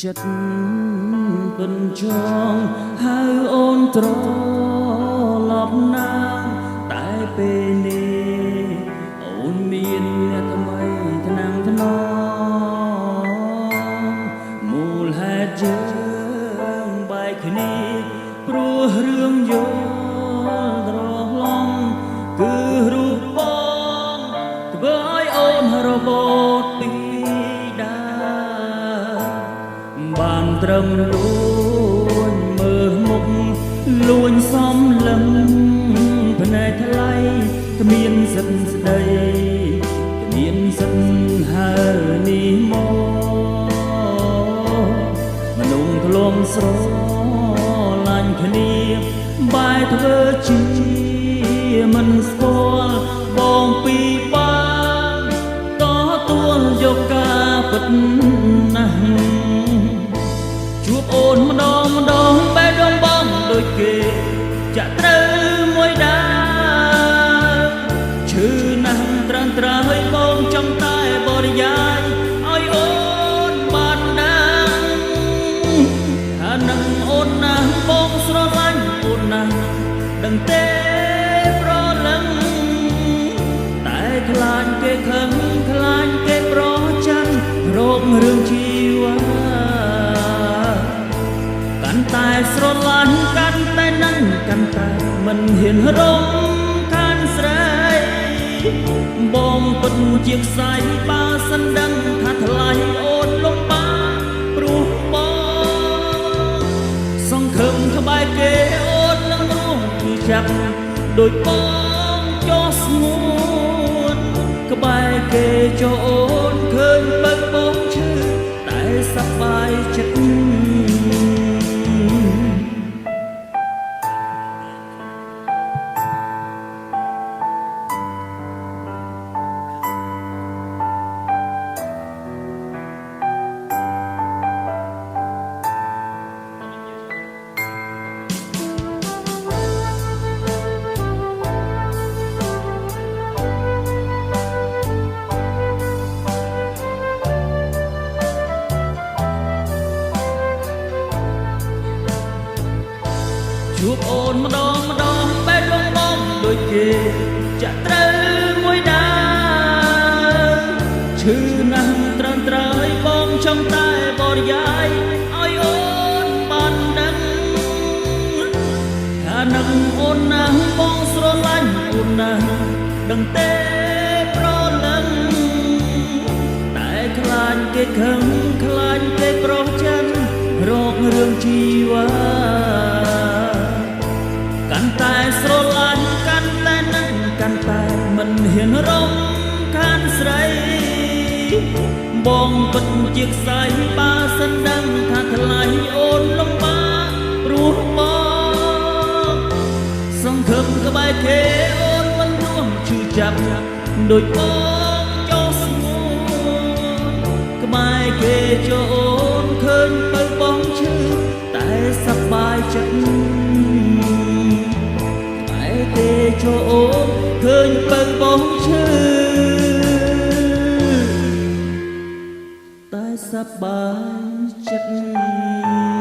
ចិត្តពិនចងហៅអូនត្រឡប់ណាតែពេលនេះអូនមានអ្នកថ្មីថ្នាំងថ្នមមូលហេតុយើងបែកគ្នាព្រោះរឿងយល់ត្រឡំគឺរូបបងធ្វើឲ្យអូនរបូតពីបានត្រឹមលួញមើលមុខលួញសំលឹងភ្នែកថ្លៃគ្មានសិទ្ធស្ដីគ្មានសិទ្ធហើនេះមកមនុស្សធ្លំស្រឡាញ់គ្នាបែរធ្វើជាមិនស្គាល់បងពីបានក៏ទួលយកការពិតណាស់ជួបអូនម្ដងបេះដូងបងដូចគេចាក់ត្រូវមួយដាឈឺណាស់ត្រាំត្រើយបងចង់តែបរិយាយឲ្យអូនបានដឹងថានឹងអូនណាស់បងស្រឡាញ់អូនណាស់ដឹងទេប្រលឹងតែខ្លាចគេខឹងខ្លាចគេប្រច័ណ្ឌរោគរឿងជីវ៉ាតែស្រឡាញ់កាន់តែនឹងកាន់តែមិនហ៊ានរំខានស្រីបងពិតជាខ្សែបើសិនដឹងថាថ្លៃអូនលំបាកព្រោះបងសង្ឃឹមក្បែរគេអូននឹងរួមគឺចាប់ដូចបងចោះស្ងួនក្បែរគេចោអូនឃើញបើបងឈឺតែសប្បាយចិត្តជួបអូនម្ដងបេះដូងបងដូចគេចាក់ត្រូវមួយដាឈឺណាស់ត្រាំត្រើយបងចង់តែបរិយាយឲ្យអូនបានដឹងថានឹងអូនណាស់បងស្រឡាញ់អូនណាស់ដឹងទេប្រលឹងតែខ្លាចគេខឹងខ្លាចគេប្រច័ណ្ឌរោគរឿងជីវ៉ាកាន់តែស្រឡាញ់កាន់តែនឹងកាន់តែមិនហ៊ានរំខានស្រីបងពិតជាខ្សែបើសិនដឹងថាថ្លៃអូនលំបាកព្រោះបងសង្ឃឹមក្បែរគេអូនមិនរួមឈឺចាប់ដូចបងចោះស្ងួនក្បែរគេចោអូនឃើញបើបងឈឺតែសប្បាយចិត្តទេចូលអូនឃើញបើបងឈឺតែសប្បាយចិត្ត